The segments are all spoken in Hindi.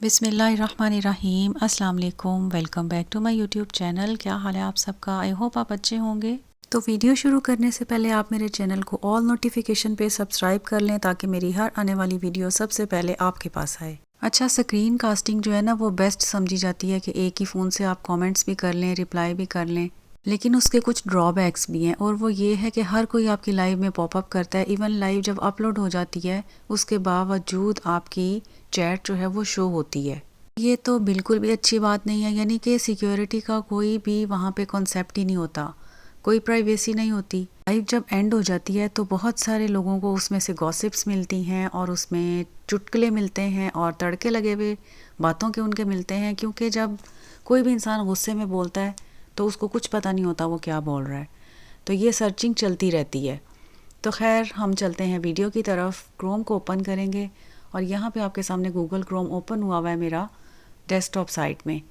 बिस्मिल्लाहिर्रहमानिर्रहीम अस्सलाम वालेकुम। Welcome back to my YouTube channel. क्या हाल है आप सबका? आई होप आप अच्छे होंगे। तो वीडियो शुरू करने से पहले आप मेरे चैनल को ऑल नोटिफिकेशन पे सब्सक्राइब कर लें ताकि मेरी हर आने वाली वीडियो सबसे पहले आपके पास आए। अच्छा, स्क्रीन कास्टिंग जो है ना वो बेस्ट समझी जाती है कि एक ही फ़ोन से आप कमेंट्स भी कर लें, रिप्लाई भी कर लें, लेकिन उसके कुछ ड्रॉबैक्स भी हैं और वो ये है कि हर कोई आपकी लाइव में पॉपअप करता है। इवन लाइव जब अपलोड हो जाती है उसके बावजूद आपकी चैट जो है वो शो होती है। ये तो बिल्कुल भी अच्छी बात नहीं है, यानी कि सिक्योरिटी का कोई भी वहाँ पे कॉन्सेप्ट ही नहीं होता, कोई प्राइवेसी नहीं होती। लाइव जब एंड हो जाती है तो बहुत सारे लोगों को उसमें से गॉसिप्स मिलती हैं और उसमें चुटकुले मिलते हैं और तड़के लगे हुए बातों के उनके मिलते हैं, क्योंकि जब कोई भी इंसान गुस्से में बोलता है तो उसको कुछ पता नहीं होता वो क्या बोल रहा है, तो ये सर्चिंग चलती रहती है। तो खैर हम चलते हैं वीडियो की तरफ। क्रोम को ओपन करेंगे और यहाँ पे आपके सामने गूगल क्रोम ओपन हुआ हुआ है मेरा डेस्कटॉप साइट में।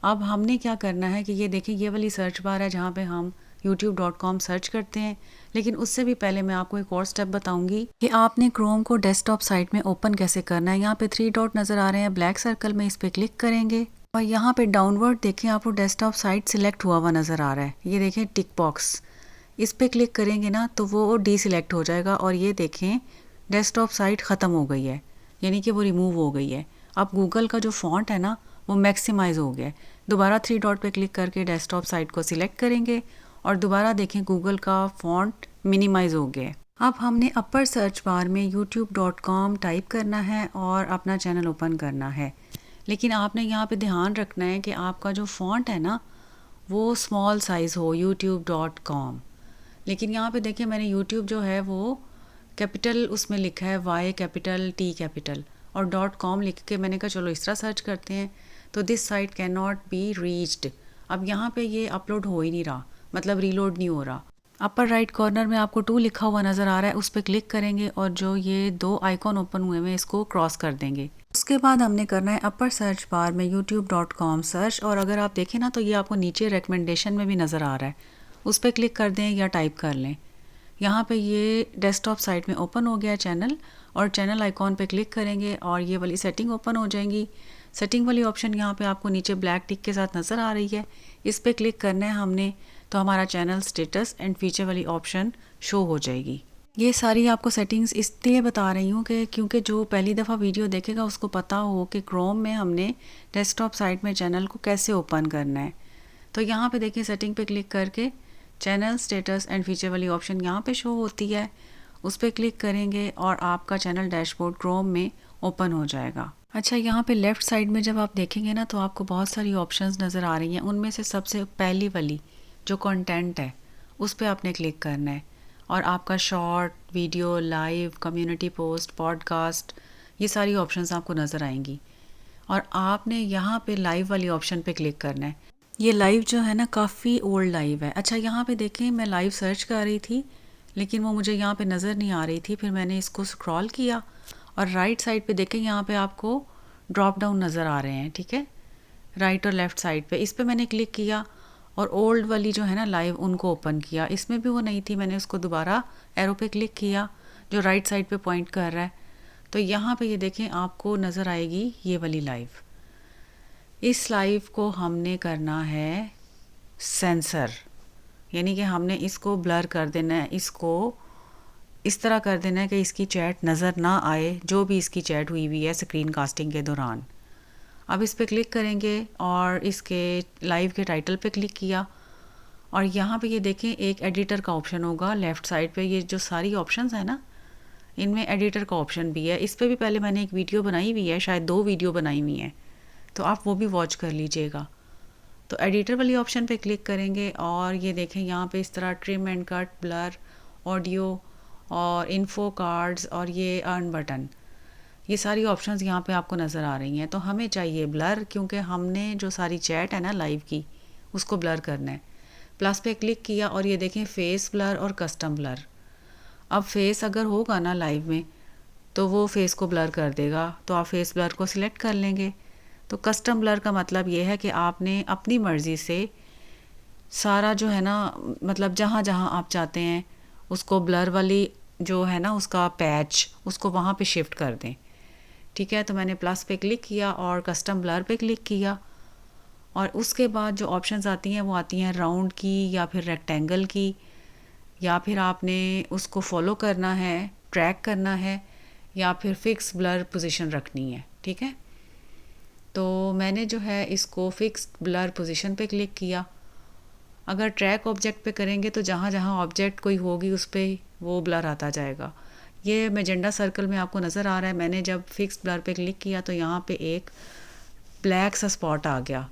अब हमने क्या करना है कि ये देखें, ये वाली सर्च बार है जहाँ पे हम youtube.com सर्च करते हैं, लेकिन उससे भी पहले मैं आपको एक और स्टेप बताऊंगी कि आपने क्रोम को डेस्कटॉप साइट में ओपन कैसे करना है। यहाँ पे 3 डॉट नज़र आ रहे हैं ब्लैक सर्कल में, इस पर क्लिक करेंगे और यहाँ पे डाउनवर्ड देखें आपको डेस्कटॉप साइट सिलेक्ट हुआ हुआ नज़र आ रहा है। ये देखें टिक बॉक्स, इस पर क्लिक करेंगे ना तो वो डीसिलेक्ट हो जाएगा और ये देखें डेस्कटॉप साइट ख़त्म हो गई है, यानी कि वो रिमूव हो गई है। अब गूगल का जो फॉन्ट है ना वो मैक्सिमाइज हो गया है। दोबारा 3 डॉट पे क्लिक करके डेस्कटॉप साइट को सिलेक्ट करेंगे और दोबारा देखें गूगल का फॉन्ट मिनिमाइज हो गया है। अब हमने अपर सर्च बार में youtube.com टाइप करना है और अपना चैनल ओपन करना है, लेकिन आपने यहाँ पे ध्यान रखना है कि आपका जो फॉन्ट है ना वो स्मॉल साइज़ हो youtube.com। लेकिन यहाँ पे देखिए मैंने यूट्यूब जो है वो कैपिटल उसमें लिखा है, वाई कैपिटल टी कैपिटल और .com लिख के मैंने कहा चलो इस तरह सर्च करते हैं, तो this site can not be reached. अब यहाँ पे ये अपलोड हो ही नहीं रहा, मतलब रीलोड नहीं हो रहा। अपर राइट कॉर्नर में आपको 2 लिखा हुआ नज़र आ रहा है, उस पर क्लिक करेंगे और जो ये 2 आइकॉन ओपन हुए हैं इसको क्रॉस कर देंगे। उसके बाद हमने करना है अपर सर्च बार में youtube.com सर्च, और अगर आप देखें ना तो ये आपको नीचे रिकमेंडेशन में भी नज़र आ रहा है, उस पर क्लिक कर दें या टाइप कर लें। यहाँ पे ये डेस्कटॉप साइट में ओपन हो गया चैनल, और चैनल आइकॉन पे क्लिक करेंगे और ये वाली सेटिंग ओपन हो जाएंगी। सेटिंग वाली ऑप्शन यहाँ पे आपको नीचे ब्लैक टिक के साथ नज़र आ रही है, इस पर क्लिक करना है हमने, तो हमारा चैनल स्टेटस एंड फीचर वाली ऑप्शन शो हो जाएगी। ये सारी आपको सेटिंग्स इसलिए बता रही हूँ कि क्योंकि जो पहली दफ़ा वीडियो देखेगा उसको पता हो कि क्रोम में हमने डेस्कटॉप साइट में चैनल को कैसे ओपन करना है। तो यहाँ पे देखिए सेटिंग पे क्लिक करके चैनल स्टेटस एंड फीचर वाली ऑप्शन यहाँ पे शो होती है, उस पर क्लिक करेंगे और आपका चैनल डैशबोर्ड क्रोम में ओपन हो जाएगा। अच्छा, यहाँ पे लेफ़्ट साइड में जब आप देखेंगे ना तो आपको बहुत सारी ऑप्शंस नज़र आ रही हैं, उनमें से सबसे पहली वाली जो कंटेंट है उस पर आपने क्लिक करना है और आपका short video, live, community post, podcast, ये सारी ऑप्शंस आपको नज़र आएंगी और आपने यहाँ पे लाइव वाली ऑप्शन पे क्लिक करना है। ये लाइव जो है ना काफ़ी ओल्ड लाइव है। अच्छा, यहाँ पे देखें मैं लाइव सर्च कर रही थी लेकिन वो मुझे यहाँ पे नज़र नहीं आ रही थी, फिर मैंने इसको स्क्रॉल किया और राइट साइड पे देखें यहाँ पे आपको ड्रॉप डाउन नज़र आ रहे हैं, ठीक है, राइट और लेफ़्ट साइड पे। इस पर मैंने क्लिक किया और ओल्ड वाली जो है ना लाइव उनको ओपन किया, इसमें भी वो नहीं थी, मैंने उसको दोबारा एरो पे क्लिक किया जो राइट साइड पे पॉइंट कर रहा है, तो यहाँ पे ये देखें आपको नज़र आएगी ये वाली लाइव। इस लाइव को हमने करना है सेंसर, यानी कि हमने इसको ब्लर कर देना है, इसको इस तरह कर देना है कि इसकी चैट नज़र ना आए, जो भी इसकी चैट हुई हुई है स्क्रीन कास्टिंग के दौरान। अब इस पर क्लिक करेंगे और इसके लाइव के टाइटल पे क्लिक किया और यहाँ पे ये देखें एक एडिटर का ऑप्शन होगा लेफ़्ट साइड पे। ये जो सारी ऑप्शंस है ना इनमें एडिटर का ऑप्शन भी है, इस पर भी पहले मैंने एक वीडियो बनाई हुई है, शायद 2 वीडियो बनाई हुई हैं, तो आप वो भी वॉच कर लीजिएगा। तो एडिटर वाली ऑप्शन पे क्लिक करेंगे और ये देखें यहाँ पे इस तरह trim and cut, blur, audio और इन्फो कार्ड्स और ये अर्न बटन, ये सारी ऑप्शंस यहाँ पे आपको नज़र आ रही हैं। तो हमें चाहिए ब्लर, क्योंकि हमने जो सारी चैट है ना लाइव की उसको ब्लर करना है। प्लस पे क्लिक किया और ये देखें फेस ब्लर और कस्टम ब्लर। अब फेस अगर होगा ना लाइव में तो वो फेस को ब्लर कर देगा, तो आप फेस ब्लर को सिलेक्ट कर लेंगे। तो कस्टम ब्लर का मतलब ये है कि आपने अपनी मर्ज़ी से सारा जो है ना, मतलब जहाँ जहाँ आप चाहते हैं उसको ब्लर वाली जो है ना उसका पैच उसको वहाँ पे शिफ्ट कर दें। ठीक है। तो मैंने प्लस पे क्लिक किया और कस्टम ब्लर पे क्लिक किया और उसके बाद जो ऑप्शंस आती हैं वो आती हैं राउंड की या फिर रेक्टेंगल की, या फिर आपने उसको फॉलो करना है, ट्रैक करना है, या फिर फिक्स ब्लर पोजीशन रखनी है। ठीक है। तो मैंने जो है इसको फिक्स ब्लर पोजीशन पे क्लिक किया। अगर ट्रैक ऑब्जेक्ट पे करेंगे तो जहाँ जहाँ ऑब्जेक्ट कोई होगी उस पर वो ब्लर आता जाएगा। ये मैजेंडा सर्कल में आपको नज़र आ रहा है। मैंने जब फिक्स ब्लर पे क्लिक किया तो यहाँ पे एक ब्लैक सा स्पॉट आ गया।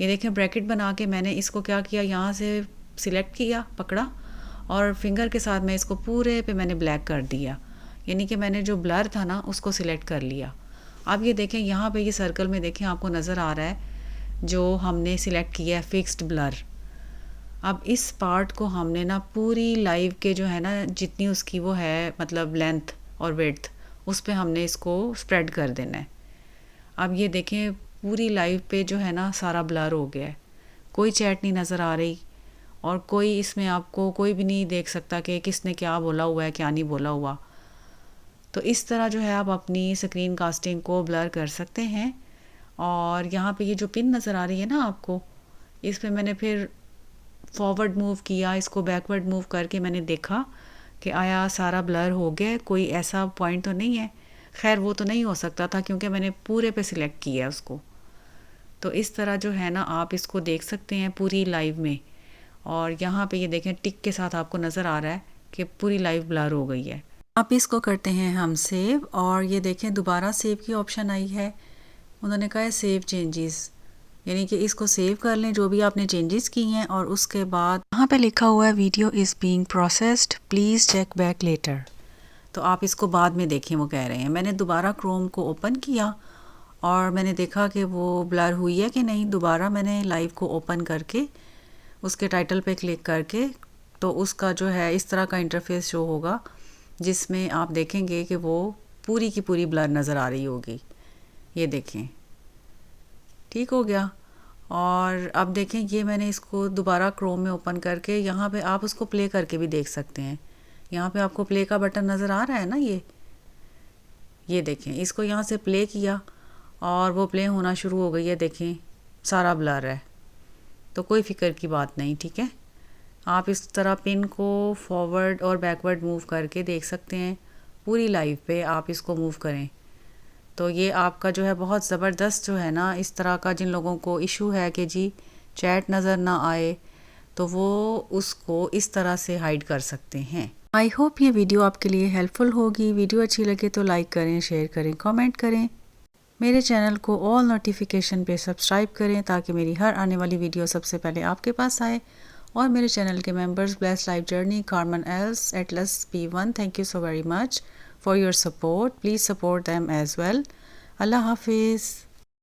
ये देखें, ब्रैकेट बना के मैंने इसको क्या किया, यहाँ से सिलेक्ट किया, पकड़ा और फिंगर के साथ मैं इसको पूरे पे मैंने ब्लैक कर दिया, यानी कि मैंने जो ब्लर था ना उसको सिलेक्ट कर लिया। अब ये देखें यहाँ पे ये सर्कल में देखें आपको नज़र आ रहा है जो हमने सिलेक्ट किया है फिक्स्ड ब्लर। अब इस पार्ट को हमने ना पूरी लाइव के जो है ना जितनी उसकी वो है मतलब लेंथ और विड्थ, उस पे हमने इसको स्प्रेड कर देना है। अब ये देखें पूरी लाइव पे जो है ना सारा ब्लर हो गया है, कोई चैट नहीं नज़र आ रही और कोई इसमें आपको कोई भी नहीं देख सकता कि किसने क्या बोला हुआ है क्या नहीं बोला हुआ। तो इस तरह जो है आप अपनी स्क्रीन कास्टिंग को ब्लर कर सकते हैं। और यहाँ पे ये जो पिन नज़र आ रही है ना आपको, इस पे मैंने फिर फॉरवर्ड मूव किया, इसको बैकवर्ड मूव करके मैंने देखा कि आया सारा ब्लर हो गया, कोई ऐसा पॉइंट तो नहीं है। खैर वो तो नहीं हो सकता था क्योंकि मैंने पूरे पे सिलेक्ट किया है उसको। तो इस तरह जो है ना आप इसको देख सकते हैं पूरी लाइव में। और यहाँ पे ये देखें टिक के साथ आपको नज़र आ रहा है कि पूरी लाइव ब्लर हो गई है। अब इसको करते हैं हम सेव और ये देखें दोबारा सेव की ऑप्शन आई है। उन्होंने कहा है सेव चेंजेस, यानी कि इसको सेव कर लें जो भी आपने चेंजेस की हैं। और उसके बाद यहाँ पे लिखा हुआ है video is being processed, please check back later. तो आप इसको बाद में देखें वो कह रहे हैं। मैंने दोबारा क्रोम को ओपन किया और मैंने देखा कि वो ब्लर हुई है कि नहीं। दोबारा मैंने लाइव को ओपन करके उसके टाइटल पे क्लिक करके तो उसका जो है इस तरह का इंटरफेस शो होगा जिसमें आप देखेंगे कि वो पूरी की पूरी ब्लर नज़र आ रही होगी। ये देखें, ठीक हो गया। और अब देखें ये मैंने इसको दोबारा क्रोम में ओपन करके यहाँ पे आप उसको प्ले करके भी देख सकते हैं। यहाँ पे आपको प्ले का बटन नज़र आ रहा है ना, ये देखें, इसको यहाँ से प्ले किया और वो प्ले होना शुरू हो गई है। देखें सारा ब्लर है, तो कोई फ़िक्र की बात नहीं। ठीक है, आप इस तरह पिन को फॉरवर्ड और बैकवर्ड मूव करके देख सकते हैं। पूरी लाइव पे आप इसको मूव करें तो ये आपका जो है बहुत ज़बरदस्त जो है ना, इस तरह का जिन लोगों को इशू है कि जी चैट नज़र ना आए तो वो उसको इस तरह से हाइड कर सकते हैं। आई होप ये वीडियो आपके लिए हेल्पफुल होगी। वीडियो अच्छी लगे तो लाइक करें, शेयर करें, कमेंट करें। मेरे चैनल को ऑल नोटिफिकेशन पे सब्सक्राइब करें ताकि मेरी हर आने वाली वीडियो सबसे पहले आपके पास आए। और मेरे चैनल के members blessed life journey, Karman else, Atlas P1, thank you so very much for your support. Please support them as well. Allah Hafiz.